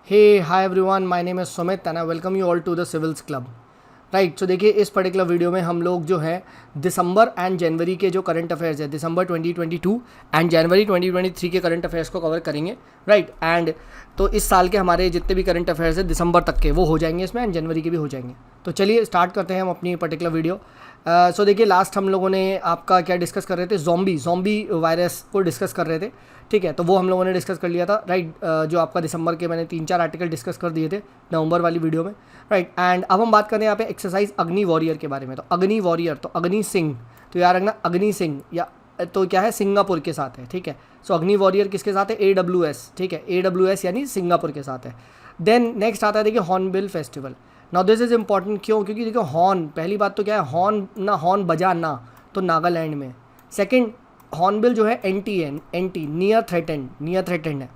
Hey, hi everyone, my name is Sumit and I welcome you all to the Civils Club. Right so देखिए इस particular video में हम लोग जो है दिसंबर एंड जनवरी के जो करंट अफेयर्स है दिसंबर 2022 एंड जनवरी 2023 के करंट अफेयर्स को कवर करेंगे राइट एंड तो इस साल के हमारे जितने भी करंट अफेयर्स है दिसंबर तक के वो हो जाएंगे इसमें एंड जनवरी के भी हो जाएंगे। तो चलिए स्टार्ट करते हैं हम अपनी पर्टिकुलर वीडियो। सो देखिए लास्ट हम लोगों ने आपका क्या डिस्कस कर रहे थे, ज़ॉम्बी वायरस को डिस्कस कर रहे थे। ठीक है, तो वो हम लोगों ने डिस्कस कर लिया था राइट। जो आपका दिसंबर के मैंने 3-4 आर्टिकल डिस्कस कर दिए थे नवंबर वाली वीडियो में राइट। एंड अब हम बात करें यहाँ पे एक्सरसाइज अग्नि वॉरियर के बारे में। तो अग्नि वॉरियर तो अग्नि सिंह, तो याद रखना अग्नि सिंह या तो क्या है सिंगापुर के साथ है। ठीक है, सो अग्नि वॉरियर किसके साथ है, AWS। ठीक है, AWS यानी सिंगापुर के साथ है। देन नेक्स्ट आता है देखिए hornbill festival. Now this is important क्यों, क्योंकि देखो हॉर्न, पहली बात तो क्या है हॉर्न बजा ना तो नागालैंड में। सेकंड हॉर्नबिल जो है एंटी नियर थ्रेटेंड है।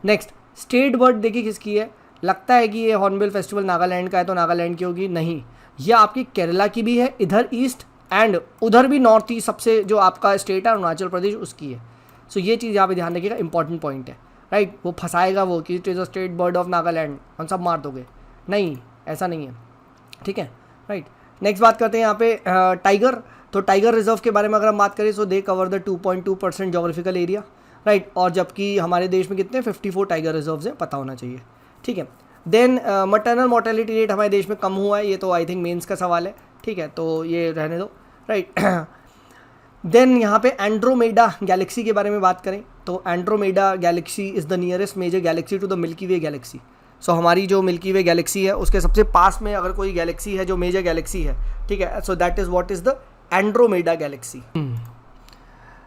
नेक्स्ट स्टेट बर्ड देखिए किसकी है, लगता है कि ये हॉर्नबिल फेस्टिवल नागालैंड का है तो नागालैंड की होगी, नहीं, यह आपकी केरला की भी है, इधर ईस्ट एंड उधर भी नॉर्थ ईस्ट सबसे जो आपका स्टेट है अरुणाचल प्रदेश उसकी है। सो ये चीज़ यहाँ पे ध्यान रखिएगा, इंपॉर्टेंट पॉइंट है राइट। वो फंसाएगा वो कि it is a state bird of Nagaland, हम सब मार दोगे, नहीं ऐसा नहीं है। ठीक है राइट। नेक्स्ट बात करते हैं यहाँ पे टाइगर। तो टाइगर रिजर्व के बारे में अगर हम बात करें तो they cover the 2.2% geographical area right. और जबकि हमारे देश में कितने 54 टाइगर रिजर्व्स हैं, पता होना चाहिए। ठीक है, देन मटरनल मोर्टेलिटी रेट हमारे देश में कम हुआ है, ये तो आई थिंक मेंस का सवाल है। ठीक है, तो ये रहने दो राइट। देन यहाँ पे एंड्रोमेडा गैलेक्सी के बारे में बात करें तो Andromeda galaxy is the nearest major galaxy to the Milky Way galaxy. So हमारी जो मिल्की वे गैलेक्सी है उसके सबसे पास में अगर कोई गैलेक्सी है जो मेजर गैलेक्सी है, ठीक है, so that is what is the Andromeda Galaxy.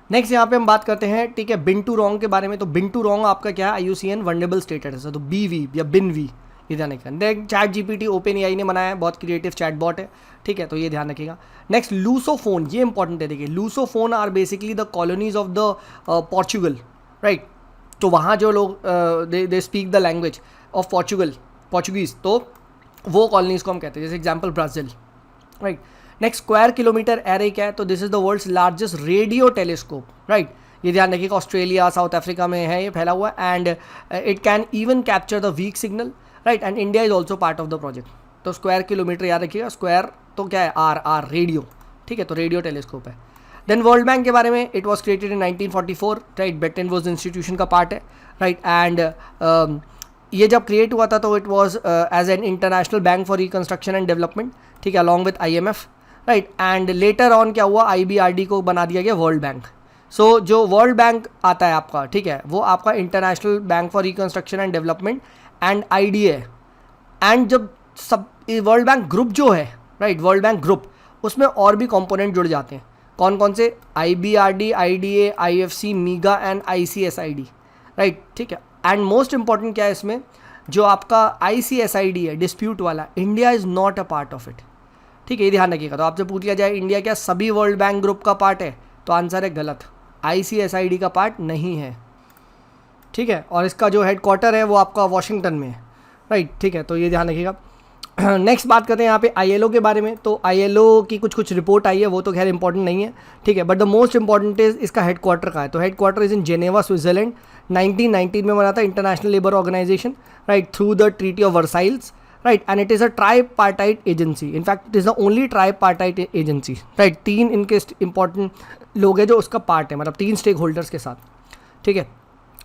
Next यहाँ पे हम बात करते हैं ठीक है बिंटू रॉन्ग के बारे में। तो बिंटू रॉन्ग आपका क्या है, IUCN वनरेबल स्टेटस है, तो BV या बिनवी ये ध्यान रखिएगा। चैट GPT OpenAI ने बनाया है, बहुत क्रिएटिव चैट बॉट है। ठीक है, तो ये ध्यान रखिएगा। नेक्स्ट लूसोफोन, ये इंपॉर्टेंट है देखिए, Lusophone are basically the colonies of the Portugal right. तो वहाँ जो लोग they speak the language of Portuguese, तो वो कॉलोनीज़ को हम कहते हैं, जैसे example Brazil right. Next square kilometre array क्या है, तो this is the world's largest radio telescope right. ये ध्यान रखिएगा, ऑस्ट्रेलिया साउथ अफ्रीका में है ये फैला हुआ and it can even capture the weak signal right and India is also part of the project. तो स्क्वायर किलोमीटर याद रखिएगा, स्क्वायर तो क्या है आर रेडियो। ठीक है, तो रेडियो टेलीस्कोप है। देन वर्ल्ड बैंक के बारे में, it was created in 1944 right, Bretton Woods institution का पार्ट है राइट। एंड ये जब क्रिएट हुआ था तो it was as an international bank for reconstruction and development, ठीक है, along with IMF right. And later on क्या हुआ, IBRD को बना दिया गया वर्ल्ड बैंक। सो जो वर्ल्ड बैंक आता है आपका, ठीक है, वो आपका international bank for reconstruction and development and IDA है। एंड जब सब वर्ल्ड बैंक ग्रुप जो है राइट, वर्ल्ड बैंक ग्रुप उसमें और भी कंपोनेंट जुड़ जाते हैं, कौन कौन से, IBRD, IDA, IFC, मीगा and ICSID right. ठीक है, एंड मोस्ट इंपॉर्टेंट क्या है इसमें, जो आपका ICSID है डिस्प्यूट वाला, India is not a part of it. ठीक है, ये ध्यान रखिएगा। तो आपसे पूछ लिया जाए इंडिया क्या सभी वर्ल्ड बैंक ग्रुप का पार्ट है, तो आंसर है गलत, ICSID का पार्ट नहीं है। ठीक है, और इसका जो हेड क्वार्टर है वो आपका वॉशिंगटन में है राइट। ठीक है, तो ये ध्यान रखिएगा। नेक्स्ट बात करते हैं यहाँ पे ILO के बारे में। तो ILO की कुछ रिपोर्ट आई है, वो तो खैर इंपॉर्टेंट नहीं है, ठीक है, but the most important is इसका हेड क्वार्टर का है। तो headquarter is in Geneva Switzerland. 1919 में बना था international labour organization right, through the treaty of Versailles right. And it is a tripartite agency, in fact it is the only tripartite agency right. 3 इनके important लोग हैं जो उसका part है, मतलब 3 स्टेक होल्डर्स के साथ। ठीक है,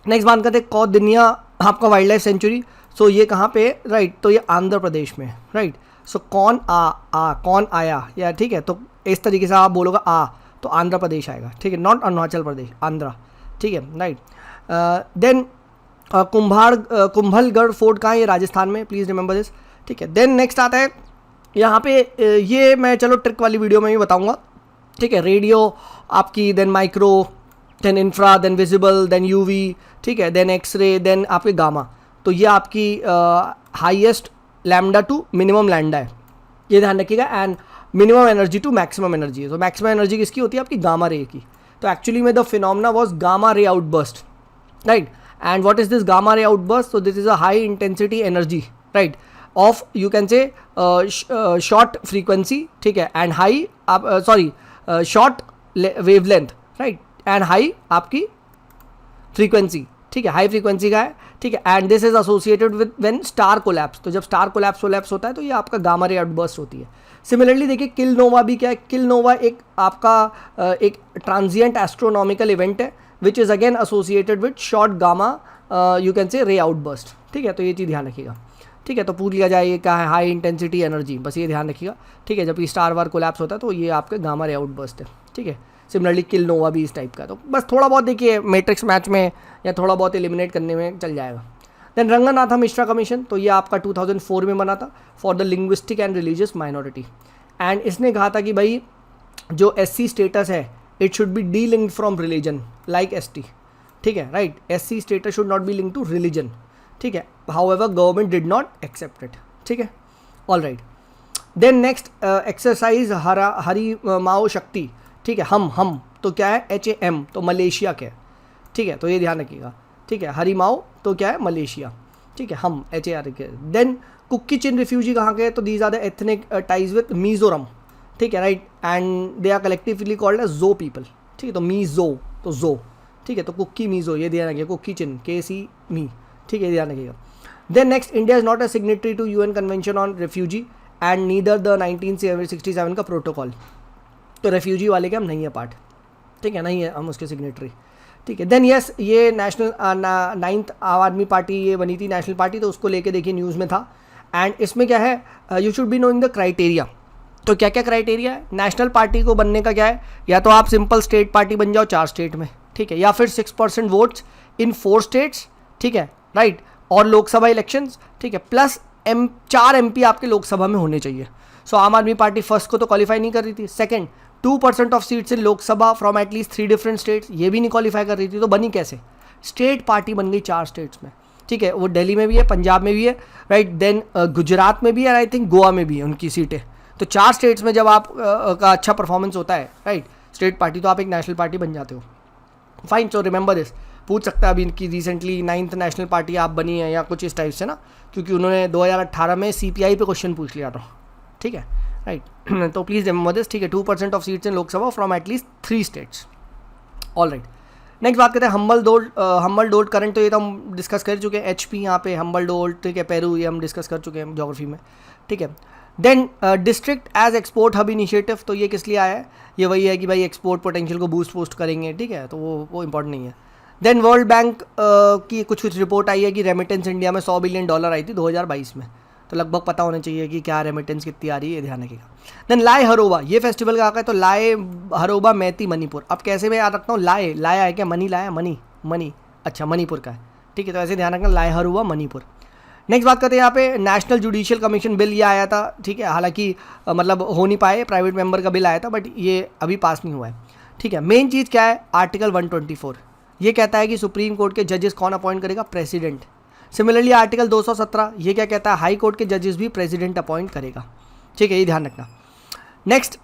नेक्स्ट बात करते हैं कौदिन्या आपका वाइल्ड लाइफ सेंचुरी। सो ये कहाँ पे राइट, तो ये आंध्र प्रदेश में राइट। सो कौन आया या ठीक है, तो इस तरीके से आप बोलोगे तो आंध्र प्रदेश आएगा। ठीक है, नॉट अरुणाचल प्रदेश, आंध्रा। ठीक है राइट। देन कुंभलगढ़ फोर्ट कहाँ है, ये राजस्थान में, प्लीज़ रिमेंबर दिस। ठीक है, देन नेक्स्ट आता है यहाँ पे ये मैं चलो ट्रिक वाली वीडियो में भी बताऊँगा। ठीक है, रेडियो आपकी, then micro, then infra, then visible, then UV, ठीक है, देन एक्सरे, देन आपके गामा। तो ये आपकी highest lambda to minimum lambda है, ये ध्यान रखिएगा। And minimum energy to maximum energy है। तो मैक्सिमम एनर्जी किसकी होती है, आपकी गामा रे की। तो एक्चुअली में the phenomena was gamma ray outburst right. And what is this gamma ray outburst, so this is a high intensity energy right of you can say short frequency, ठीक है, and high short wavelength right and high आपकी frequency, ठीक है, high frequency का है, ठीक है, and this is associated with when star collapse, तो जब स्टार कोलैप्स होता है तो ये आपका गामा रे आउटबर्स्ट होती है। सिमिलरली देखिए किल नोवा भी क्या है, किल नोवा एक आपका एक ट्रांजिएंट एस्ट्रोनॉमिकल इवेंट है which is again associated with short gamma you can से रे आउटबर्स्ट, ठीक है, तो ये चीज़ ध्यान रखिएगा, ठीक है। तो पूछ लिया जाए ये क्या है, हाई इंटेंसिटी एनर्जी, बस ये ध्यान रखिएगा, ठीक है। जब ये स्टार वार कोलैप्स होता है तो ये आपके गामा रे आउटबर्स्ट है, ठीक है। सिमिलरली किल नोवा भी इस टाइप का, तो बस थोड़ा बहुत देखिए मैट्रिक्स मैच में या थोड़ा बहुत एलिमिनेट करने में चल जाएगा। देन रंगनाथा मिश्रा कमीशन, तो ये आपका 2004 में बना था for the linguistic and religious minority, and इसने कहा था कि भाई जो SC स्टेटस है it should be delinked from religion like ST, ठीक है, right. SC status should not be link to religion, ठीक है। However government did not accept it, ठीक है, all right. Then next exercise हरी माओ शक्ति, ठीक है, हम तो क्या है HAM, तो मलेशिया के, ठीक है, तो ये ध्यान रखिएगा, ठीक है। हरी माओ तो क्या है मलेशिया, ठीक है, हम HAR के। देन कुकी चिन रिफ्यूजी कहाँ के, तो these are the ethnic ties with Mizoram, ठीक है, right, and they are collectively called as Zo people, ठीक है, तो मीजो तो जो, ठीक है, तो कुकी मीजो ये ध्यान रखिएगा, कुकी चिन KC मी, ठीक है, ध्यान रखिएगा। Then next India is not a signatory to UN convention on refugee and neither the 1967 का प्रोटोकॉल, तो रेफ्यूजी वाले के हम नहीं है पार्ट, ठीक है, नहीं है हम उसके सिग्नेटरी, ठीक है। देन यस ये नेशनल 9th आम आदमी पार्टी ये बनी थी नेशनल पार्टी, तो उसको लेके देखिए न्यूज़ में था, एंड इसमें क्या है you should be knowing the criteria, तो क्या क्या क्राइटेरिया है नेशनल पार्टी को बनने का, क्या है, या तो आप सिंपल स्टेट पार्टी बन जाओ 4 स्टेट में, ठीक है, या फिर 6% वोट्स इन 4 स्टेट्स, ठीक है, राइट, और लोकसभा इलेक्शंस, ठीक है, प्लस 4 MP आपके लोकसभा में होने चाहिए। सो आम आदमी पार्टी फर्स्ट को तो क्वालिफाई नहीं कर रही थी, second 2% of seats in Lok Sabha from at least 3 different states, ये भी नहीं क्वालिफाई कर रही थी, तो बनी कैसे, स्टेट पार्टी बन गई 4 स्टेट्स में, ठीक है, वो दिल्ली में भी है, पंजाब में भी है, राइट, देन गुजरात में भी है, आई थिंक गोवा में भी है उनकी सीटें, तो 4 स्टेट्स में जब आप का अच्छा परफॉर्मेंस होता है, राइट, स्टेट पार्टी, तो आप एक नेशनल पार्टी बन जाते हो, फाइन। सो रिमेंबर दिस, पूछ सकता है अभी इनकी रिसेंटली 9th नेशनल पार्टी आप बनी है या कुछ इस टाइप से ना, क्योंकि उन्होंने 2018 में CPI पे क्वेश्चन पूछ लिया था, ठीक है, राइट, तो प्लीज़ रिमेंबर दिस, ठीक है, 2% of seats in Lok Sabha from at least 3 states, all right. Next बात करते हैं हम्बल डोल्ट करंट, तो ये तो हम डिस्कस कर चुके हैं, HP यहाँ पे हम्बल डोल्ट, ठीक है, पेरू ये हम डिस्कस कर चुके हैं ज्योग्राफी में, ठीक है। Then district as export hub initiative, तो ये किस लिए आया है, ये वही है कि भाई एक्सपोर्ट पोटेंशियल को बूस्ट करेंगे, ठीक है, तो वो इंपॉर्टेंट नहीं है। देन वर्ल्ड बैंक की कुछ रिपोर्ट आई है कि रेमिटेंस इंडिया में $100 बिलियन आई थी 2022 में, तो लगभग पता होना चाहिए कि क्या रेमिटेंस कितनी आ रही है, ये ध्यान रखिएगा। देन लाए हरोबा, ये फेस्टिवल का है, तो लाए हरोबा मैती मणिपुर, अब कैसे मैं याद रखता हूँ, लाया है क्या, मनी लाया, मनी अच्छा मणिपुर का है, ठीक है, तो ऐसे ध्यान रखना, लाए हरोबा मणिपुर। नेक्स्ट बात करते हैं यहाँ पे नेशनल जुडिशियल कमीशन बिल, ये आया था, ठीक है, हालांकि मतलब हो नहीं पाए, प्राइवेट मेंबर का बिल आया था, बट ये अभी पास नहीं हुआ है, ठीक है। मेन चीज़ क्या है, आर्टिकल 124 ये कहता है कि सुप्रीम कोर्ट के जजेस कौन अपॉइंट करेगा, प्रेसिडेंट। सिमिलरली आर्टिकल 217 ये क्या कहता है, हाई कोर्ट के जजेस भी प्रेसिडेंट अपॉइंट करेगा, ठीक है, ये ध्यान रखना। नेक्स्ट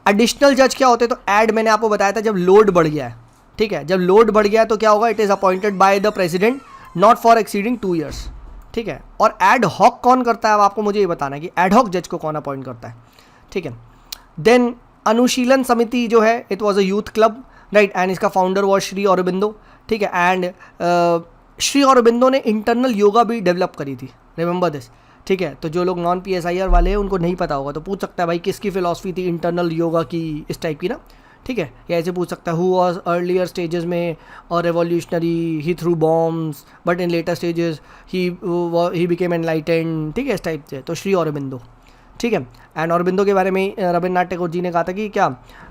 एडिशनल जज क्या होते हैं, तो ऐड मैंने आपको बताया था जब लोड बढ़ गया है, ठीक है, जब लोड बढ़ गया तो क्या होगा, it is appointed by the president not for exceeding 2 years, ठीक है। और एड हॉक कौन करता है, अब आपको मुझे ये बताना है कि एड हॉक जज को कौन अपॉइंट करता है, ठीक है। देन अनुशीलन समिति जो है, it was a youth club, right, and इसका फाउंडर वॉज श्री अरबिंदो, ठीक है, एंड श्री अरबिंदो ने इंटरनल योगा भी डेवलप करी थी, रिमेंबर दिस, ठीक है। तो जो लोग नॉन PSIR वाले हैं उनको नहीं पता होगा, तो पूछ सकता है भाई किसकी फिलॉसफी थी इंटरनल योगा की, इस टाइप की ना, ठीक है, या ऐसे पूछ सकता है हु वॉज अर्लियर स्टेजेस में और revolutionary, he through bombs but in later stages he became enlightened, ठीक है, इस टाइप से, तो श्री अरबिंदो, ठीक है। एंड अरबिंदो के बारे में रविन्द्रनाथ टैगोर जी ने कहा था कि क्या,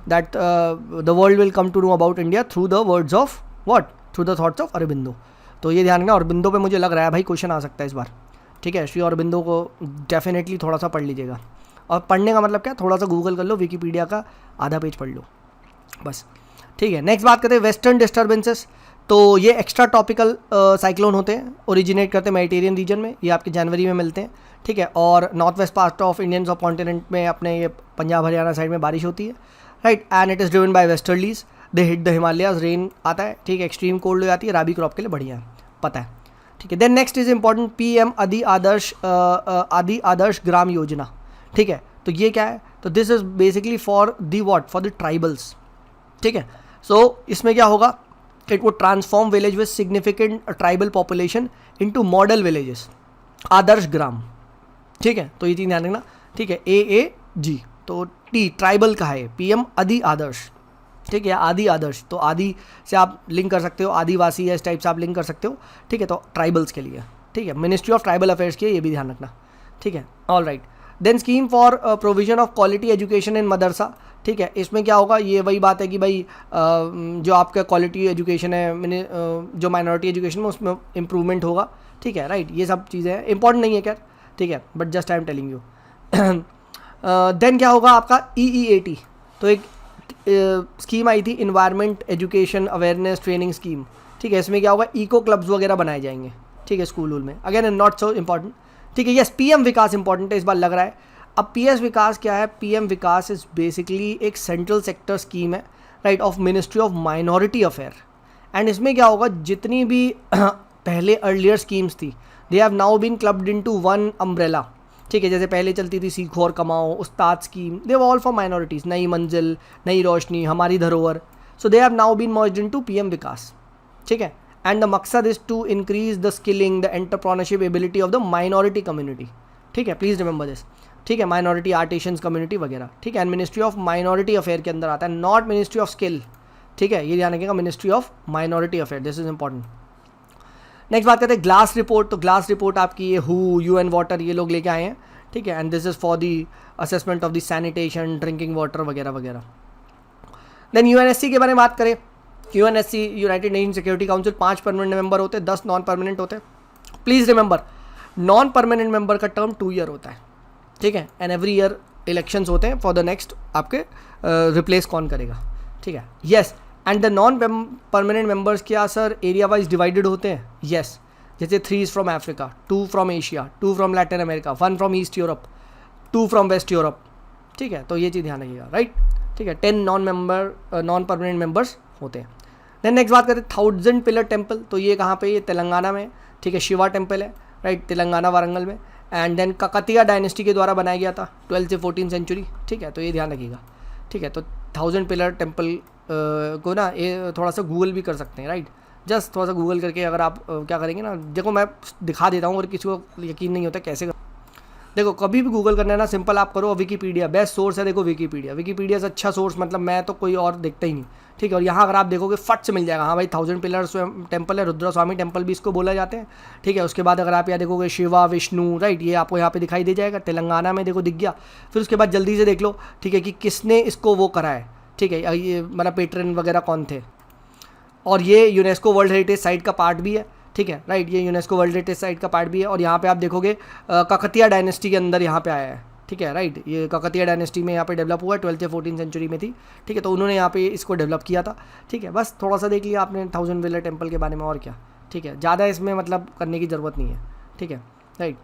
that the world will come to know about India through the words of what, through the thoughts of Aurobindo, तो ये ध्यान रखना, अरबिंदो पे मुझे लग रहा है भाई क्वेश्चन आ सकता है इस बार, ठीक है। श्री अरबिंदो को डेफिनेटली थोड़ा सा पढ़ लीजिएगा, और पढ़ने का मतलब क्या, थोड़ा सा गूगल कर लो, विकीपीडिया का आधा पेज पढ़ लो बस, ठीक है। नेक्स्ट बात करते हैं वेस्टर्न डिस्टर्बेंसेस, तो ये एक्स्ट्रा टॉपिकल साइक्लोन होते हैं, ओरिजिनेट करते हैं मेडिटेरियन रीजन में, ये आपके जनवरी में मिलते हैं, ठीक है, और north west part of Indian सब कॉन्टिनेंट में अपने ये पंजाब हरियाणा साइड में बारिश होती है, right, and it is driven by westerlies, they hit the Himalayas, rain आता है, ठीक है, एक्सट्रीम कोल्ड हो जाती है, राबी क्रॉप के लिए बढ़िया है, पता है, ठीक है। Then next is important PM Adi Adarsh Gram Yojana, ठीक है, तो ये क्या है, तो this is basically for the what, for the tribals, ठीक है। सो इसमें क्या होगा it would transform village with significant tribal population into model villages, Adarsh Gram. ठीक है, तो ये चीज़ ध्यान रखना। ठीक है, AAG, तो T ट्राइबल का है, PM आदि आदर्श। ठीक है, आदि आदर्श, तो आदि से आप लिंक कर सकते हो, आदिवासी या इस टाइप से आप लिंक कर सकते हो। ठीक है, तो ट्राइबल्स के लिए। ठीक है, मिनिस्ट्री ऑफ ट्राइबल अफेयर्स की है, ये भी ध्यान रखना। ठीक है, all right. Then scheme for provision of quality education in madrasa. ठीक है, इसमें क्या होगा, ये वही बात है कि भाई जो आपका क्वालिटी एजुकेशन है, जो माइनॉरिटी एजुकेशन में, उसमें इम्प्रूवमेंट होगा। ठीक है, राइट, ये सब चीज़ें हैं, इंपॉर्टेंट नहीं है खैर। ठीक है, but just I am telling you. Then क्या होगा आपका EEAT, तो एक स्कीम आई थी, environment education awareness training scheme. ठीक है, इसमें क्या होगा, इको क्लब्स वगैरह बनाए जाएंगे। ठीक है, स्कूल में, अगेन नॉट सो इम्पॉर्टेंट। ठीक है, यस, PM विकास इंपॉर्टेंट है, इस बार लग रहा है। अब PS विकास क्या है, PM विकास इज बेसिकली एक सेंट्रल सेक्टर स्कीम है, right, of ministry of minority affair. And इसमें क्या होगा, जितनी भी पहले अर्लियर स्कीम्स थी, they have now been clubbed into one umbrella. ठीक है, जैसे पहले चलती थी सीखो aur Kamao, Ustad scheme, they were all for minorities, Nai Manzil, Nai Roshni, Hamari Dharohar. So they have now been merged into PM Vikas. ठीक है, एंड द मकसद is to increase the skilling, the entrepreneurship ability of the minority community. ठीक है, प्लीज़ रिमेंबर दिस। ठीक है, minority artisans community वगैरह। ठीक है, and ministry of minority affair के अंदर आता है, नॉट मिनिस्ट्री ऑफ स्किल। ठीक है, ये ध्यान रखिएगा, ministry of minority affair, this is important. Next बात करते हैं ग्लास रिपोर्ट। तो ग्लास रिपोर्ट आपकी ये WHO, UN वाटर, ये लोग लेके आए हैं। ठीक है, and this is for the assessment of the sanitation, drinking water वगैरह वगैरह। देन UNSC के बारे में बात करें, UNSC United nation security council, 5 permanent member होते हैं, 10 नॉन परमानेंट होते हैं। Please remember, non permanent member का टर्म 2 ईयर होता है। ठीक है, एंड एवरी ईयर इलेक्शंस होते हैं फॉर द नेक्स्ट, आपके रिप्लेस कौन करेगा। ठीक है, yes, and the non permanent members क्या सर एरिया वाइज डिवाइडेड होते हैं? येस, जैसे 3 from Africa, 2 from Asia, 2 from Latin America, 1 from east Europe, 2 from west Europe. ठीक है, तो ये चीज़ ध्यान रखिएगा, राइट। ठीक है, 10 नॉन परमानेंट मेंबर्स होते हैं। देन नेक्स्ट बात करते हैं 1000 पिलर टेम्पल। तो ये कहाँ पे, ये तेलंगाना में। ठीक है, शिवा टेम्पल है, राइट, तेलंगाना वारंगल में। एंड देन काकतिया डायनेस्टी के द्वारा बनाया गया था 12th से 14th सेंचुरी। ठीक है, तो ये ध्यान रखिएगा। ठीक है, तो 1000 पिलर टेम्पल को ना ये थोड़ा सा गूगल भी कर सकते हैं, राइट। जस्ट थोड़ा सा गूगल करके अगर आप क्या करेंगे ना, देखो मैं दिखा देता हूँ, अगर किसी को यकीन नहीं होता कैसे देखो, कभी भी गूगल करना है ना, सिंपल आप करो, विकीपीडिया बेस्ट सोर्स है। देखो विकीपीडिया से अच्छा सोर्स मतलब मैं तो कोई और देखता ही नहीं। ठीक है, और यहाँ अगर आप देखोगे फट से मिल जाएगा, हाँ भाई 1000 पिलर्स टेम्पल है, रुद्र स्वामी टेम्पल भी इसको बोला जाते हैं। ठीक है, उसके बाद अगर आप यहाँ देखोगे शिवा, विष्णु, राइट, ये आपको यहाँ पे दिखाई दे जाएगा, तेलंगाना में देखो दिख गया। फिर उसके बाद जल्दी से देख लो, ठीक है, कि किसने इसको वो करा है। ठीक है, ये मतलब पेट्रन वगैरह कौन थे, और ये यूनेस्को वर्ल्ड हेरिटेज साइट का पार्ट भी है। ठीक है, राइट, ये यूनेस्को वर्ल्ड हेरिटेज साइट का पार्ट भी है। और यहाँ पे आप देखोगे काकतिया डायनेस्टी के अंदर यहाँ पे आया है। ठीक है, राइट, ये काकतिया डायनेस्टी में यहाँ पे डेवलप हुआ है, 12th से 14th सेंचुरी में थी। ठीक है, तो उन्होंने यहाँ पे इसको डेवलप किया था। ठीक है, बस थोड़ा सा देख लिया आपने 1000 पिलर टेम्पल के बारे में, और क्या। ठीक है, ज़्यादा इसमें मतलब करने की ज़रूरत नहीं है। ठीक है, राइट,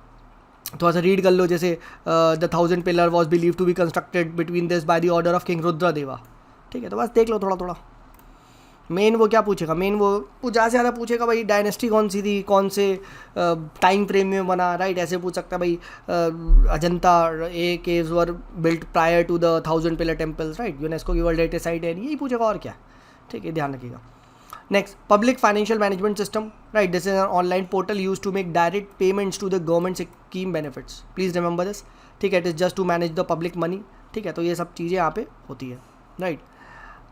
थोड़ा सा रीड कर लो, जैसे the 1000 pillar was believe to be constructed between this by the order of king Rudradeva. ठीक है, तो बस देख लो थोड़ा थोड़ा। मेन वो क्या पूछेगा, मेन वो ज़्यादा से ज़्यादा पूछेगा भाई डायनेस्टी कौन सी थी, कौन से टाइम फ्रेम में बना, राइट, ऐसे पूछ सकता है भाई Ajanta a caves were built prior to the 1000 pillar temples, right, UNESCO की वर्ल्ड हेरिटेज साइट है, यही पूछेगा और क्या। ठीक है, ध्यान रखिएगा। Next, public financial management system, right, this is an online portal use to make direct payments to the government scheme benefits. Please remember this. ठीक है, it is just to manage the public money. ठीक है, तो ये सब चीज़ें यहाँ पे होती है, right.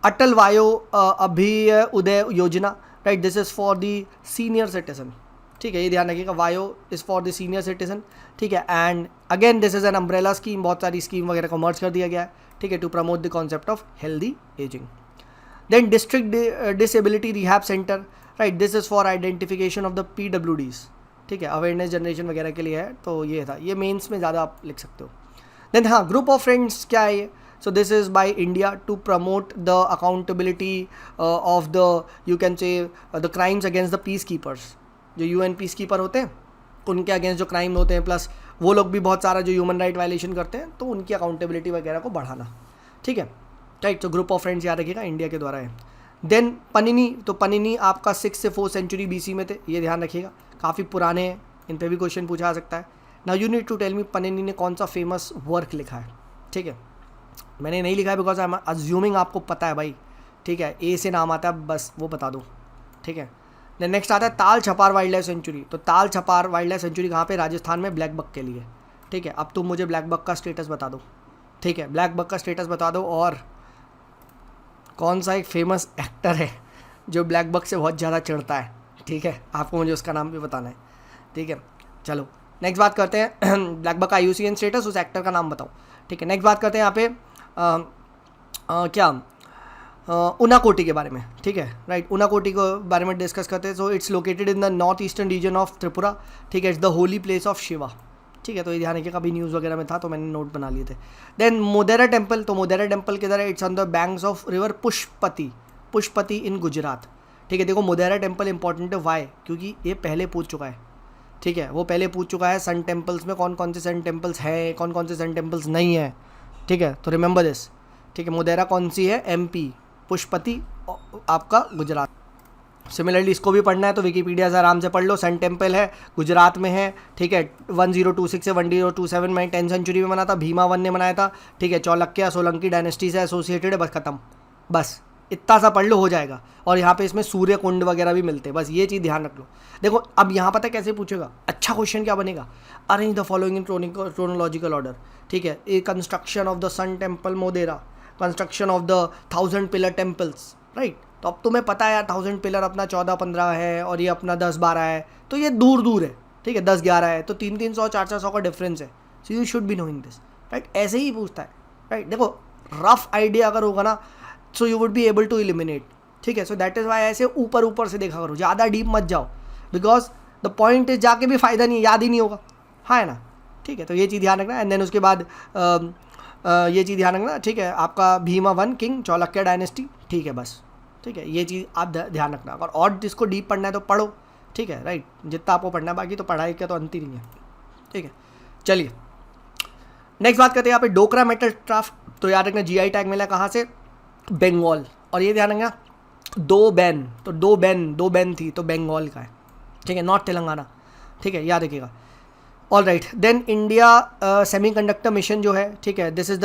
Atal bio Abhyuday Uday Yojana, right, this is for the senior citizen. ठीक है, ये ध्यान रखिएगा, Vayo is for the senior citizen. ठीक है, and again this is an umbrella scheme, बहुत सारी स्कीम वगैरह को मर्ज कर दिया गया है। ठीक है, to promote the concept of healthy ageing. Then district disability rehab centre, right, this is for identification of the PWDs। ठीक है, अवेयरनेस जनरेशन वगैरह के लिए है, तो ये था, ये मेंस में ज़्यादा आप लिख सकते हो। देन हाँ, ग्रुप ऑफ फ्रेंड्स क्या है ये? So this is by India to promote the accountability of the, you can say, the crimes against the peacekeepers. जो UN peacekeeper होते हैं उनके अगेंस्ट जो क्राइम होते हैं, प्लस वो लोग भी बहुत सारा जो ह्यूमन राइट वायलेशन करते हैं, तो उनकी अकाउंटेबिलिटी वगैरह को बढ़ाना। ठीक है, राइट, तो ग्रुप ऑफ फ्रेंड्स याद रखिएगा, इंडिया के द्वारा है। देन पनिनी, तो पनिनी आपका 6 से 4 सेंचुरी BC में थे, ये ध्यान रखिएगा, काफ़ी पुराने हैं, इन पर भी क्वेश्चन पूछा जा सकता है। Now you need to tell me Panini ने कौन सा फेमस वर्क लिखा है। ठीक है, मैंने नहीं लिखा है बिकॉज आई एम अज्यूमिंग आपको पता है भाई। ठीक है, A से नाम आता है, बस वो बता दो। ठीक है। देन नेक्स्ट आता है ताल छपार वाइल्ड लाइफ सेंचुरी। तो ताल छपार वाइल्ड लाइफ सेंचुरी कहाँ पे? राजस्थान में, ब्लैक बक के लिए, ठीक है। अब तुम मुझे ब्लैक बक का स्टेटस बता दो, ठीक है, ब्लैक बक का स्टेटस बता दो, और कौन सा एक फेमस एक्टर है जो ब्लैक बक से बहुत ज़्यादा चिढ़ता है, ठीक है, आपको मुझे उसका नाम भी बताना है, ठीक है। चलो नेक्स्ट बात करते हैं ब्लैक बक का IUCN स्टेटस, उस एक्टर का नाम बताओ, ठीक है। नेक्स्ट बात करते हैं यहाँ पे उनाकोटी के बारे में, ठीक है, राइट। उनाकोटी के बारे में डिस्कस करते हैं। So it's located in the north eastern region of Tripura, ठीक है। It's the holy place of Shiva, ठीक है। तो ये ध्यान रखिए, कभी न्यूज़ वगैरह में था तो मैंने नोट बना लिए थे। Then Modhera temple. तो मोदेरा टेम्पल किधर है? It's on the banks of river Pushpavati in Gujarat, ठीक है। देखो मोदेरा टेम्पल इंपॉर्टेंट है, वाई? क्योंकि ये पहले पूछ चुका है, ठीक है, वो पहले पूछ चुका है सन टेम्पल्स में कौन कौन से सन टेम्पल्स हैं, कौन कौन से सन टेम्पल्स नहीं है, ठीक है। तो रिमेंबर दिस, ठीक है। मोदेरा कौन सी है? MP, पुष्पति आपका गुजरात। सिमिलरली इसको भी पढ़ना है तो विकीपीडिया से आराम से पढ़ लो। सन टेम्पल है, गुजरात में है, ठीक है। 1026 से 1027 में 10th सेंचुरी में बना था, भीमा वन ने बनाया था, ठीक है। चालुक्य सोलंकी डायनेस्टी से एसोसिएटेड है, बस खत्म, बस इतना सा पढ़ लो हो जाएगा। और यहाँ पे इसमें सूर्य कुंड वगैरह भी मिलते हैं, बस ये चीज़ ध्यान रख लो। देखो अब यहाँ पता है कैसे पूछेगा, अच्छा क्वेश्चन क्या बनेगा? Arrange the following in chronological order, ठीक है। A construction of the sun temple Modhera, construction of the 1000 pillar temples, right. तो अब तुम्हें पता है यार 1000 पिलर अपना 14-15 है और ये अपना 10-12 है, तो ये दूर दूर है, ठीक है। 10-11 है, तो 300-300 400 का डिफरेंस है। So you should be knowing this, right. ऐसे ही पूछता है, राइट। देखो रफ आइडिया अगर होगा ना, so you would be able to eliminate, ठीक है। सो दैट इज़ वाई ऐसे ऊपर ऊपर से देखा करो, ज़्यादा डीप मत जाओ, बिकॉज द पॉइंट इज जाके भी फ़ायदा नहीं है, याद ही नहीं होगा, हाँ है ना, ठीक है। तो ये चीज़ ध्यान रखना। एंड देन उसके बाद ये चीज़ ध्यान रखना, ठीक है। आपका Bhima one king, Chalukya dynasty, ठीक है, बस, ठीक है। ये चीज़ आप ध्यान रखना। अगर और जिसको डीप पढ़ना है तो पढ़ो, ठीक है, राइट। जितना आपको पढ़ना है, बाकी तो पढ़ाई का तो अंत ही नहीं है, ठीक है। चलिए नेक्स्ट बात करते हैं यहाँ पे डोकरा मेटल क्राफ्ट। तो याद रखना GI टैग मिला कहाँ से? बंगाल। और ये ध्यान रखना दो बैन थी तो बंगाल का है, ठीक है, नॉट तेलंगाना, ठीक है, याद रखिएगा। All right. Then India semiconductor mission जो है, ठीक है, this is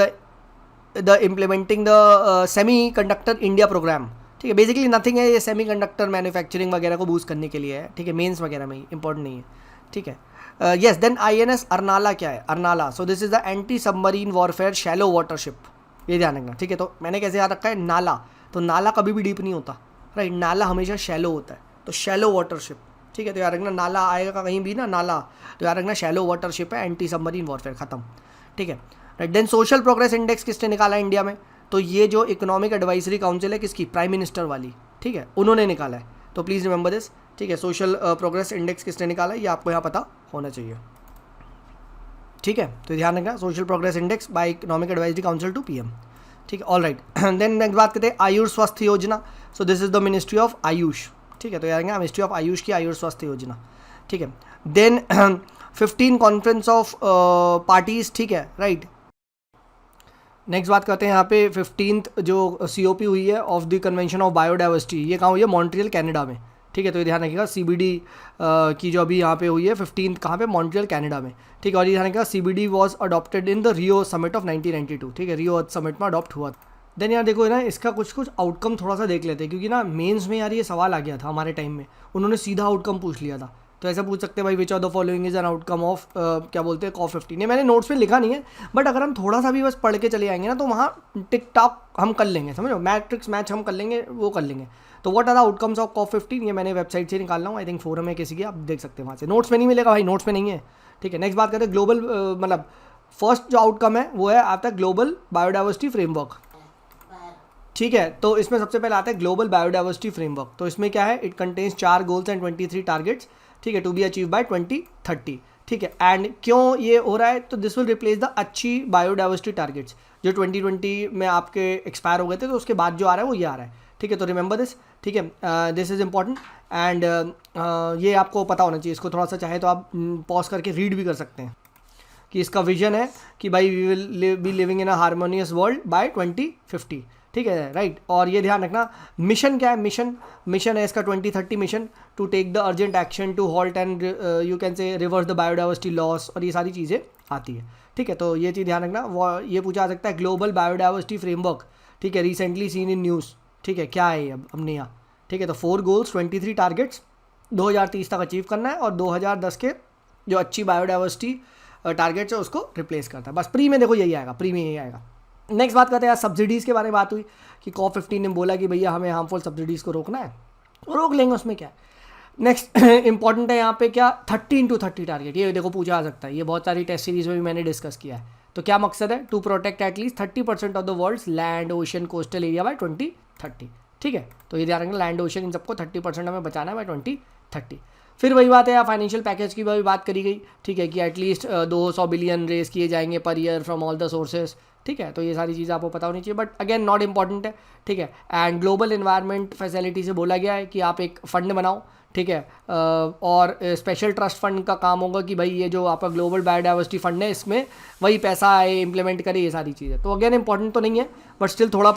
the implementing the semiconductor India programme, ठीक है। बेसिकली नथिंग है, ये सेमीकंडक्टर मैन्युफैक्चरिंग वगैरह को बूस्ट करने के लिए है, ठीक है। मेंस वगैरह में इंपॉर्टेंट नहीं है, ठीक है। यस। देन INS अरनाला क्या है? Arnala, so this is the anti submarine warfare shallow water ship, ये ध्यान रखना, ठीक है। तो मैंने कैसे याद रखा है? नाला, तो नाला कभी भी डीप नहीं होता, राइट। नाला हमेशा शैलो होता है, तो शैलो वाटर शिप, ठीक है। तो याद रखना नाला आएगा कहीं भी ना, नाला, तो याद रखना शैलो वाटर शिप है, एंटी सबमरीन वॉरफेयर, खत्म, ठीक है, right. Then social progress index किसने निकाला है इंडिया में? तो ये जो इकोनॉमिक एडवाइजरी काउंसिल है, किसकी? प्राइम मिनिस्टर वाली, ठीक है, उन्होंने निकाला है। तो प्लीज़ रिमेंबर दिस, ठीक है। सोशल प्रोग्रेस इंडेक्स किसने निकाला है, ये आपको यहाँ पता होना चाहिए, ठीक है। तो ध्यान रखना social progress index by economic advisory council to PM, ठीक है। All right. देन नेक्स्ट बात करते हैं आयुष स्वास्थ्य योजना। So this is the ministry of Ayush, ठीक है। तो यार मिनिस्ट्री ऑफ आयुष की आयुष स्वास्थ्य योजना, ठीक है। देन 15 कॉन्फ्रेंस ऑफ पार्टीज, ठीक है, राइट। नेक्स्ट बात करते हैं यहाँ पे 15th जो COP हुई है of the convention of biodiversity, ये कहाँ हुई है? मॉन्ट्रियल कनाडा में, ठीक है। तो ये ध्यान रखिएगा CBD की जो अभी यहाँ पे हुई है 15th, कहाँ पे? मॉन्ट्रियल कनाडा में, ठीक है। और ये ध्यान रखिएगा CBD was adopted in the Rio summit of 1992, ठीक है, रियो अर्थ समिट में अडॉप्ट हुआ। देन यार देखो ना, इसका कुछ आउटकम थोड़ा सा देख लेते हैं, क्योंकि ना मेंस में यार ये सवाल आ गया था हमारे टाइम में, उन्होंने सीधा आउटकम पूछ लिया था। तो ऐसा पूछ सकते हैं भाई, which of the following is an outcome of क्या बोलते हैं COP15। मैंने नोट्स में लिखा नहीं है, बट अगर हम थोड़ा सा भी बस पढ़ के चले आएंगे ना, तो वहाँ टिक टॉक हम कर लेंगे, समझो, मैट्रिक्स मैच हम कर लेंगे, वो कर लेंगे। तो what are the outcomes of COP15, ये मैंने वेबसाइट से निकाल रहा हूँ, आई थिंक फोरम है किसी की, आप देख सकते हैं वहाँ से। नोट्स में नहीं मिलेगा भाई, नोट्स में नहीं है, ठीक है। नेक्स्ट बात करते हैं ग्लोबल, मतलब फर्स्ट जो आउटकम है वो है आता है ग्लोबल बायोडाइवर्सिटी फ्रेमवर्क, ठीक है। तो इसमें सबसे पहले आता है ग्लोबल बायोडाइवर्सिटी फ्रेमवर्क। तो इसमें क्या है? It contains 4 goals and 23 targets, ठीक है, टू बी अचीव बाय 2030, ठीक है। एंड क्यों ये हो रहा है? तो दिस विल रिप्लेस द अच्छी बायोडाइवर्सिटी टारगेट्स जो 2020 में आपके एक्सपायर हो गए थे, तो उसके बाद जो आ रहा है वो ये आ रहा है, ठीक है। तो रिमेंबर दिस, ठीक है, दिस इज़ इंपॉर्टेंट। एंड ये आपको पता होना चाहिए, इसको थोड़ा सा चाहे तो आप पॉज करके रीड भी कर सकते हैं, कि इसका विजन है कि भाई we will be living in a harmonious world by 2050, ठीक है, राइट। और ये ध्यान रखना मिशन क्या है? मिशन है इसका 2030 mission, to take the urgent action to halt and you can say reverse the biodiversity loss, और ये सारी चीज़ें आती है, ठीक है। तो ये चीज़ ध्यान रखना। वो ये पूछा जा सकता है ग्लोबल बायोडाइवर्सिटी फ्रेमवर्क, ठीक है, रिसेंटली सीन इन न्यूज़, ठीक है, क्या है ये? अब हमने यहाँ, ठीक है। तो 4 गोल्स 23 टारगेट्स 2030 तक अचीव करना है और 2010 के जो अच्छी बायोडाइवर्सिटी टारगेट्स है उसको रिप्लेस करता है। बस प्री में देखो यही आएगा, प्री में यही आएगा। नेक्स्ट बात करते हैं यार, सब्सिडीज़ के बारे में बात हुई कि COP15 ने बोला कि भैया हमें हार्मफुल सब्सिडीज़ को रोकना है, रोक लेंगे, उसमें क्या है। नेक्स्ट इंपॉर्टेंट है यहाँ पे क्या, 30x30 टारगेट, ये देखो पूछा जा सकता है, ये बहुत सारी टेस्ट सीरीज में भी मैंने डिस्कस किया है। तो क्या मकसद है, to protect at least 30% of the world's land ocean coastal area by 2030, ठीक है। तो ये ध्यान रखना, लैंड ओशन इन सबको 30% हमें बचाना है बाय 2030। फिर वही बात है यार, फाइनेंशियल पैकेज की भी बात करी गई, ठीक है, कि एटलीस्ट 200 बिलियन रेज किए जाएंगे per year from all the sources, ठीक है। तो ये सारी चीज़ें आपको पता होनी चाहिए, बट अगेन नॉट इंपॉर्टेंट है, ठीक है। एंड ग्लोबल एनवायरनमेंट फैसिलिटी से बोला गया है कि आप एक फंड बनाओ, ठीक है, और स्पेशल ट्रस्ट फंड का काम होगा कि भाई ये जो आपका ग्लोबल बायोडाइवर्सिटी फंड है इसमें वही पैसा आए, इम्प्लीमेंट करे, ये सारी चीज़ें। तो अगेन इंपॉर्टेंट तो नहीं है बट स्टिल थोड़ा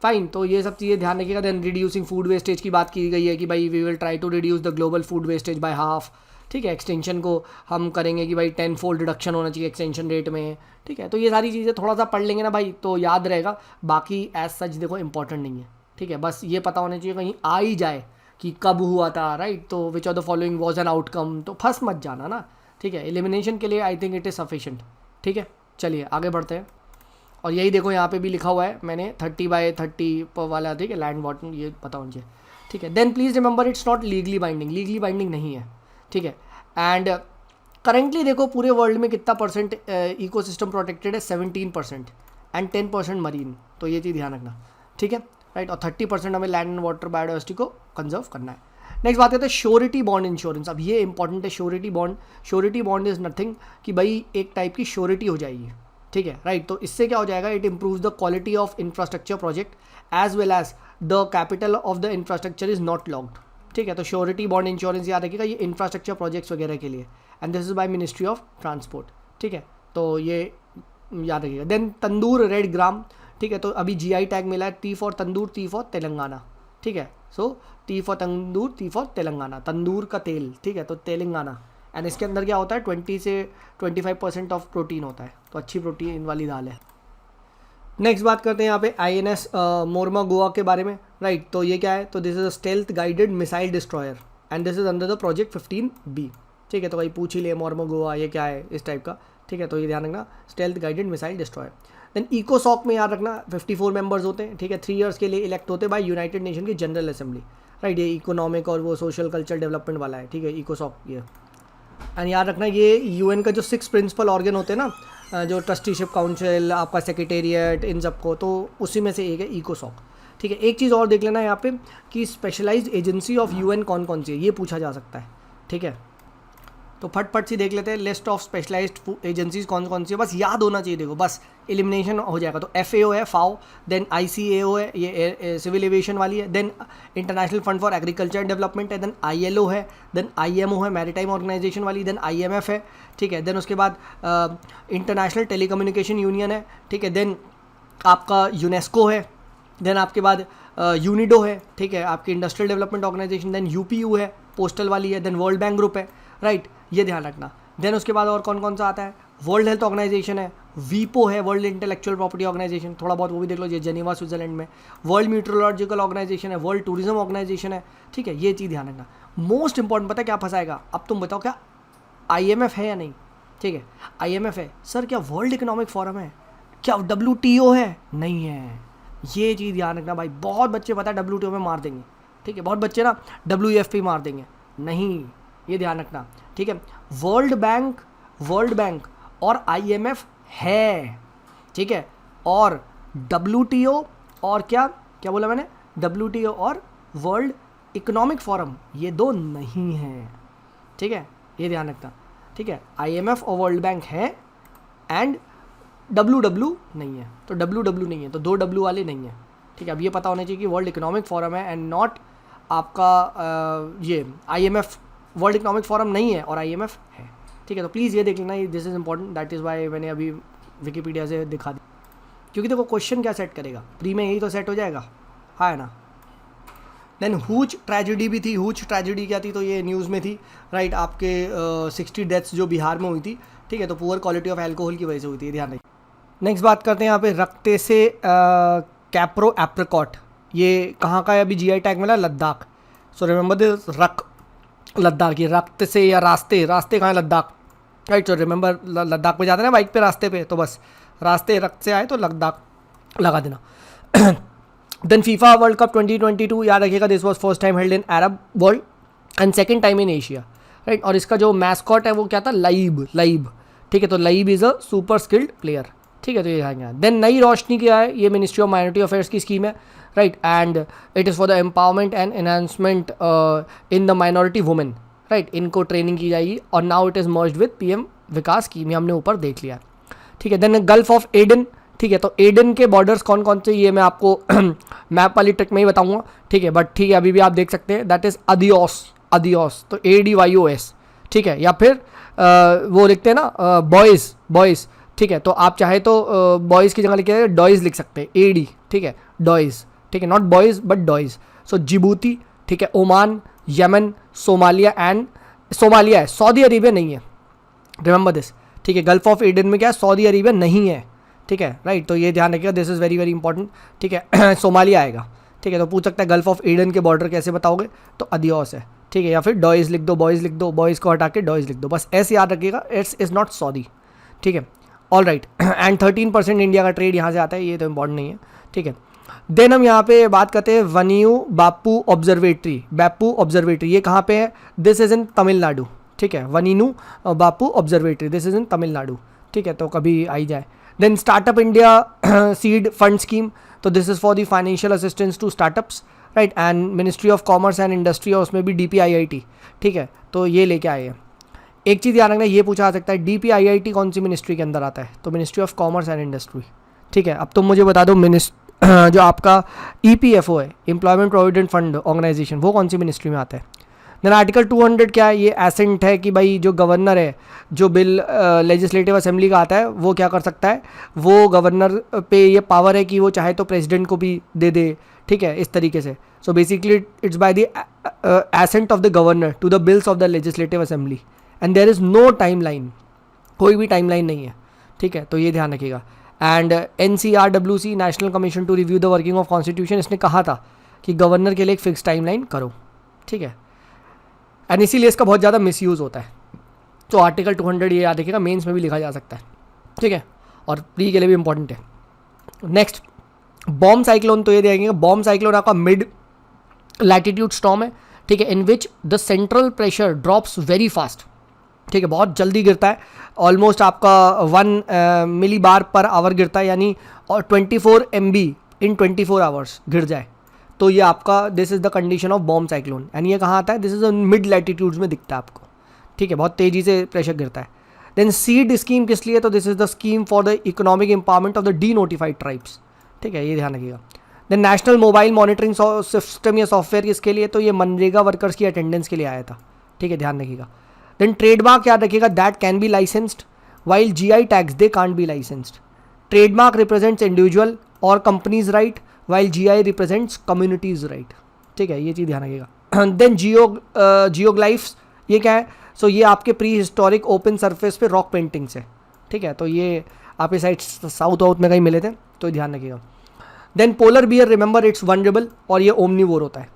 फाइन। तो ये सब चीज़ें ध्यान रखिएगा। देन रिड्यूसिंग फूड वेस्टेज की बात की गई है कि भाई we will try to reduce the global food wastage by half, ठीक है। एक्सटेंशन को हम करेंगे कि भाई 10-fold रिडक्शन होना चाहिए एक्सटेंशन रेट में, ठीक है। तो ये सारी चीज़ें थोड़ा सा पढ़ लेंगे ना भाई तो याद रहेगा, बाकी एज सच देखो इंपॉर्टेंट नहीं है, ठीक है। बस ये पता होना चाहिए कहीं आ ही जाए कि कब हुआ था, राइट। तो which of the following was an outcome, तो फंस मत जाना ना, ठीक है। एलिमिनेशन के लिए I think it is sufficient, ठीक है। चलिए आगे बढ़ते हैं। और यही देखो यहाँ पे भी लिखा हुआ है मैंने 30/30 पर वाला, ठीक है, लैंड वाटर, ये पता होना चाहिए, ठीक है। Then please remember it's not legally binding, legally binding नहीं है, ठीक है। एंड करेंटली देखो पूरे वर्ल्ड में कितना परसेंट इकोसिस्टम प्रोटेक्टेड है, 17% एंड 10% मरीन, तो ये चीज़ ध्यान रखना, ठीक है, राइट। और 30% हमें लैंड एंड वाटर बायोडाइवर्सिटी को कंजर्व करना है। नेक्स्ट बात करते हैं श्योरिटी बॉन्ड इंश्योरेंस। अब ये इंपॉर्टेंट है, surety bond. Surety bond is nothing कि भाई एक टाइप की श्योरिटी हो जाएगी, ठीक है, राइट। तो इससे क्या हो जाएगा, it improves the quality of infrastructure project as well as the capital of the infrastructure is not locked, ठीक है। तो श्योरिटी बॉन्ड इंश्योरेंस याद रखिएगा, ये इंफ्रास्ट्रक्चर प्रोजेक्ट्स वगैरह के लिए, and this is by ministry of transport, ठीक है। तो ये याद रखिएगा। देन तंदूर रेड ग्राम, ठीक है। तो अभी GI टैग मिला है, T for Tandur, T for Telangana, ठीक है। सो T for Tandur, T for Telangana, Tandur का तेल, ठीक है, तो तेलंगाना। एंड इसके अंदर क्या होता है, 20 से 25% ऑफ प्रोटीन होता है, तो अच्छी प्रोटीन वाली दाल है। नेक्स्ट बात करते हैं यहाँ पे INS मोर्मागोआ के बारे में, राइट। तो ये क्या है, तो this is a stealth guided missile destroyer and this is under the project 15B, ठीक है। तो भाई पूछ ही ले मोर्मागोआ ये क्या है इस टाइप का, ठीक है। तो ये ध्यान रखना, stealth guided missile destroyer. Then इकोसॉक में याद रखना 54 मेंबर्स होते हैं, ठीक है। 3 years के लिए इलेक्ट होते हैं बाय यूनाइटेड नेशन की जनरल असेंबली, राइट। ये इकोनॉमिक और वो सोशल कल्चर डेवलपमेंट वाला है, ठीक है, इकोसॉक ये। एंड याद रखना ये UN का जो 6 प्रिंसिपल ऑर्गन होते हैं ना, जो ट्रस्टीशिप काउंसिल, आपका सेक्रेटेरिएट, इन सबको, तो उसी में से एक है इकोसॉक, ठीक है। एक चीज़ और देख लेना यहाँ पे कि स्पेशलाइज्ड एजेंसी ऑफ UN कौन कौन सी है, ये पूछा जा सकता है, ठीक है। तो फटफट सी देख लेते हैं लिस्ट ऑफ स्पेशलाइज्ड एजेंसीज कौन कौन सी है, बस याद होना चाहिए, देखो बस एलिमिनेशन हो जाएगा। तो FAO है, FAO, देन ICAO है, ये सिविल एविएशन वाली है, then international fund for agriculture development है, देन ILO है, देन IMO है, मैरीटाइम ऑर्गेनाइजेशन वाली, देन IMF है, ठीक है। देन उसके बाद इंटरनेशनल टेलीकम्युनिकेशन यूनियन है, ठीक है। देन आपका यूनेस्को है, देन आपके बाद यूनिडो है, ठीक है, आपकी industrial development organisation, then UPU है, पोस्टल वाली है, देन वर्ल्ड बैंक ग्रुप है, राइट, ये ध्यान रखना। देन उसके बाद और कौन कौन सा आता है, वर्ल्ड हेल्थ ऑर्गेनाइजेशन है, WIPO है, वर्ल्ड इंटेलेक्चुअल प्रॉपर्टी ऑर्गेनाइजेशन, थोड़ा बहुत वो भी देख लो, ये जेनेवा स्विट्जरलैंड में, वर्ल्ड मीट्रोलॉजिकल ऑर्गेनाइजेशन है, वर्ल्ड टूरिज्म ऑर्गेनाइजेशन है, ठीक है। ये चीज़ ध्यान रखना। मोस्ट इंपॉर्टेंट पता है क्या फंसाएगा, अब तुम बताओ क्या IMF है या नहीं, ठीक है। IMF है, सर क्या वर्ल्ड इकोनॉमिक फोरम है, क्या WTO है, नहीं है। ये चीज़ ध्यान रखना भाई, बहुत बच्चे पता है WTO में मार देंगे, ठीक है, बहुत बच्चे ना WEF मार देंगे, नहीं, ये ध्यान रखना, ठीक है। वर्ल्ड बैंक और IMF है, ठीक है, और WTO और क्या बोला मैंने, WTO और वर्ल्ड इकोनॉमिक फोरम, ये दो नहीं हैं, ठीक है, ये ध्यान रखना, ठीक है। IMF और वर्ल्ड बैंक है एंड WW नहीं है, तो WW नहीं है, तो 2 W वाले नहीं है, ठीक है। अब ये पता होना चाहिए कि वर्ल्ड इकोनॉमिक फोरम है एंड नॉट आपका ये IMF, वर्ल्ड इकोनॉमिक फोरम नहीं है और IMF है, ठीक है। तो प्लीज़ ये देख लेना, this is important, that is why मैंने अभी विकीपीडिया से दिखा दी, क्योंकि देखो क्वेश्चन क्या सेट करेगा, प्री में यही तो सेट हो जाएगा, हाँ है ना। देन हूच ट्रेजिडी भी थी, हूच ट्रेजिडी क्या थी, तो ये न्यूज़ में थी, राइट। आपके 60 डेथ्स जो बिहार में हुई थी, ठीक है, तो पुअर क्वालिटी ऑफ एल्कोहल की वजह से हुई थी, ध्यान रखिए। नेक्स्ट बात करते हैं यहाँ पे रक्ते से कैप्रो एप्रिकॉट, ये कहाँ का है अभी जीआई टैग मिला? लद्दाख। सो रिमेंबर दिस, रक, लद्दाख। ये रक्त से या रास्ते, रास्ते कहाँ है? Ladakh, right. So remember Ladakh पे जाते हैं ना बाइक पे रास्ते पे, तो बस रास्ते रक्त से आए तो लद्दाख लगा देना। देन फीफा वर्ल्ड कप 2022 याद रखिएगा, this was first time held in Arab world and second time in Asia, right. और इसका जो मैस्कॉट है वो क्या था? लाइब, लाइब, ठीक है। तो लाइब is a super skilled player, ठीक है। तो ये आएंगे। देन नई रोशनी क्या है? ये मिनिस्ट्री ऑफ माइनॉरिटी अफेयर्स की स्कीम है, right. And it is for the empowerment and enhancement in the minority women, right. इनको ट्रेनिंग की जाएगी और now it is merged with PM Vikas scheme, ये हमने ऊपर देख लिया, ठीक है। देन गल्फ ऑफ एडन, ठीक है। तो एडन के बॉर्डर्स कौन कौन से, ये मैं आपको मैप वाली ट्रिक में ही बताऊंगा, ठीक है। बट ठीक है, अभी भी आप देख सकते हैं, दैट इज़ अदियोस, अदियोस, तो ADYOS, ठीक है। या फिर वो लिखते हैं ना बॉयज़, बॉयज़, ठीक है। तो आप चाहे तो बॉयज़ की जगह लिखे डॉयज़ लिख सकते हैं, AD, ठीक है, डॉयज़, ठीक है, not boys but doys. So Djibouti, ठीक है, Oman, Yemen, Somalia and Somalia है, सऊदी अरेबिया नहीं है, रिमेंबर दिस, ठीक है। गल्फ ऑफ एडन में क्या है? सऊदी अरेबिया नहीं है, ठीक है, राइट। तो ये ध्यान रखिएगा, this is very very important, ठीक है। सोमालिया आएगा, ठीक है। तो पूछ सकता है गल्फ ऑफ एडन के बॉर्डर कैसे बताओगे? तो अदियोस है, ठीक है। या फिर डॉयज़ लिख दो, बॉयज़ लिख दो, बॉयज़ को हटा के डॉयज़ लिख दो, बस ऐसे याद रखिएगा, इट्स इज़ नॉट सऊदी, ठीक है। All right. एंड 13% इंडिया का ट्रेड यहाँ से आता है, ये तो इंपॉर्टेंट नहीं है, ठीक है। देन हम यहाँ पे बात करते हैं वनियू बापू ऑब्जर्वेटरी, बापू ऑब्जर्वेटरी, ये कहाँ पे है? दिस इज़ इन तमिलनाडु, ठीक है। Vainu Bappu observatory, this is in Tamil Nadu, ठीक है। तो कभी आई जाए। Then startup India seed fund scheme, तो this is for the financial assistance to startups, right. And ministry of commerce and industry, और उसमें भी DPIIT, ठीक है। तो ये लेके आए हैं। एक चीज़ याद रखना, ये पूछा जा सकता है DPIIT कौन सी मिनिस्ट्री के अंदर आता है? तो ministry of commerce and industry, ठीक है। अब तुम मुझे बता दो जो आपका EPFO है, एम्प्लॉयमेंट प्रोविडेंट फंड ऑर्गेनाइजेशन, वो कौन सी मिनिस्ट्री में आता है? देन आर्टिकल 200 क्या है? ये एसेंट है कि भाई जो गवर्नर है, जो बिल लेजिस्लेटिव असेंबली का आता है, वो क्या कर सकता है? वो गवर्नर पे ये पावर है कि वो चाहे तो प्रेसिडेंट को भी दे दे, ठीक है, इस तरीके से। So basically it's by the assent of the governor to the bills of the legislative assembly and there is no time line, कोई भी टाइम लाइन नहीं है, ठीक है। तो ये ध्यान रखिएगा। And NCRWC, national commission to review the working of constitution, इसने कहा था कि गवर्नर के लिए एक फिक्स टाइम लाइन करो, ठीक है। एंड इसीलिए इसका बहुत ज़्यादा मिसयूज़ होता है। तो आर्टिकल 200 ये याद रखिएगा, मेंस में भी लिखा जा सकता है, ठीक है, और प्री के लिए भी इंपॉर्टेंट है। नेक्स्ट बॉम्ब साइक्लोन, तो ये देखेंगे बॉम्ब साइक्लोन आपका मिड लैटिट्यूड स्टॉर्म है, ठीक है, in which the central pressure drops very fast, ठीक है, बहुत जल्दी गिरता है, ऑलमोस्ट आपका 1 मिली बार पर आवर गिरता है, यानी और 24 MB इन 24 आवर्स गिर जाए, तो ये आपका this is the condition of bomb cyclone. And ये कहाँ आता है? दिस इज़ मिड लैटिट्यूड्स में दिखता है आपको, ठीक है, बहुत तेज़ी से प्रेशर गिरता है। देन सीड स्कीम किस लिए? तो this is the scheme for the economic empowerment of the denotified tribes, ठीक है, ये ध्यान रखिएगा। Then national mobile monitoring system या सॉफ्टवेयर किसके लिए? तो ये मनरेगा वर्कर्स की अटेंडेंस के लिए आया था, ठीक है, ध्यान रखिएगा। देन ट्रेडमार्क याद रखिएगा, that can be licensed while GI tags they can't be licensed. Trademark represents individual और companies right while GI represents communities right, ठीक है, ये चीज़ ध्यान रखिएगा। देन जियोग्लाइफ्स, ये क्या है? सो ये आपके प्री हिस्टोरिक ओपन सरफेस पे रॉक पेंटिंग्स है, ठीक है, तो ये आपके साइड साउथ वाउथ में कहीं मिले थे, तो ध्यान रखिएगा। Then polar bear, remember it's vulnerable, और ये ओमनीवोर होता है,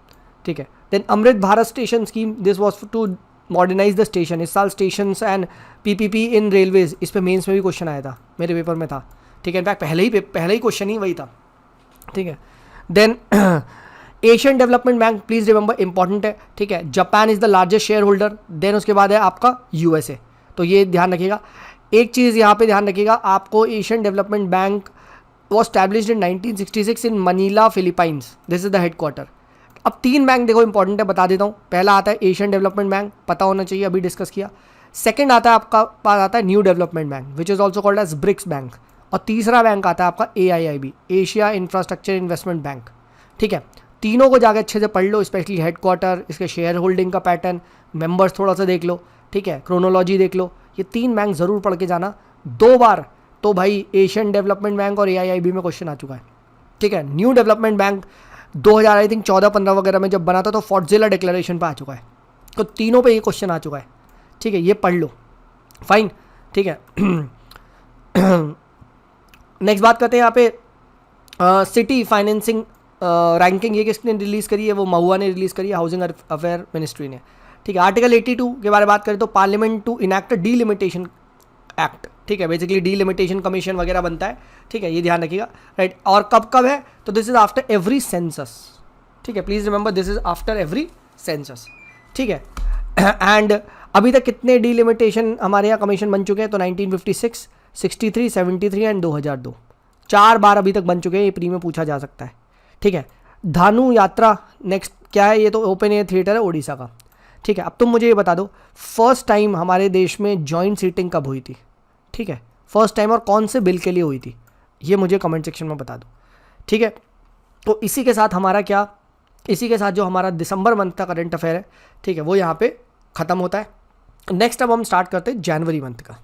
ठीक है। Then Amrit Bharat station scheme, this was to modernise the station. इस साल station and PPP in railways, इस पे मेंस में भी क्वेश्चन आया था, मेरे पेपर में था, ठीक है, इनफैक्ट पहले ही क्वेश्चन ही वही था, ठीक है। Then Asian development bank, please remember important है, ठीक है। Japan is the largest shareholder. Then उसके बाद है आपका USA, तो ये ध्यान रखिएगा। एक चीज़ यहाँ पे ध्यान रखिएगा, आपको Asian development bank was established in 1966 in Manila, Philippines, this is the headquarter. अब 3 बैंक देखो इंपॉर्टेंट है, बता देता हूँ। पहला आता है एशियन डेवलपमेंट बैंक, पता होना चाहिए, अभी डिस्कस किया। सेकंड आता है आपका पास आता है new development bank, which is also called as BRICS bank. और तीसरा बैंक आता है आपका AIIB, Asia infrastructure investment bank, ठीक है। तीनों को जाकर अच्छे से पढ़ लो, स्पेशली हेडक्वार्टर, इसके शेयर होल्डिंग का पैटर्न, मेंबर्स थोड़ा सा देख लो, ठीक है, क्रोनोलॉजी देख लो, ये 3 बैंक ज़रूर पढ़ के जाना 2 बार। तो भाई एशियन डेवलपमेंट बैंक और AIIB में क्वेश्चन आ चुका है, ठीक है। New development bank 2000 I think 14-15 वगैरह में जब बना था, तो फॉर्टजिला डिक्लेरेशन पे आ चुका है, तो तीनों पे ये क्वेश्चन आ चुका है, ठीक है, ये पढ़ लो, फाइन, ठीक है। नेक्स्ट बात करते हैं यहाँ पे सिटी फाइनेंसिंग रैंकिंग ये किसने रिलीज़ करी है, वो महुआ ने रिलीज़ करी है, हाउसिंग अफेयर मिनिस्ट्री ने। ठीक है, आर्टिकल 82 के बारे में बात करें तो parliament to enact delimitation act. ठीक है, बेसिकली डीलिमिटेशन कमीशन वगैरह बनता है। ठीक है, ये ध्यान रखिएगा, राइट। और कब कब है, तो this is after every census. ठीक है, please remember this is after every census. ठीक है, एंड अभी तक कितने डीलिमिटेशन हमारे यहाँ कमीशन बन चुके हैं, तो 1956, 63, 73 एंड 2002, 4 बार अभी तक बन चुके हैं। ये प्री में पूछा जा सकता है। ठीक है, धानु यात्रा नेक्स्ट क्या है, ये तो ओपन एयर थिएटर है उड़ीसा का। ठीक है, अब तुम मुझे ये बता दो फर्स्ट टाइम हमारे देश में जॉइंट सीटिंग कब हुई थी। ठीक है, फर्स्ट टाइम और कौन से बिल के लिए हुई थी, ये मुझे कमेंट सेक्शन में बता दो। ठीक है, तो इसी के साथ हमारा क्या, इसी के साथ जो हमारा दिसंबर मंथ का करंट अफेयर है, ठीक है, वो यहाँ पे ख़त्म होता है। नेक्स्ट अब हम स्टार्ट करते हैं जनवरी मंथ का।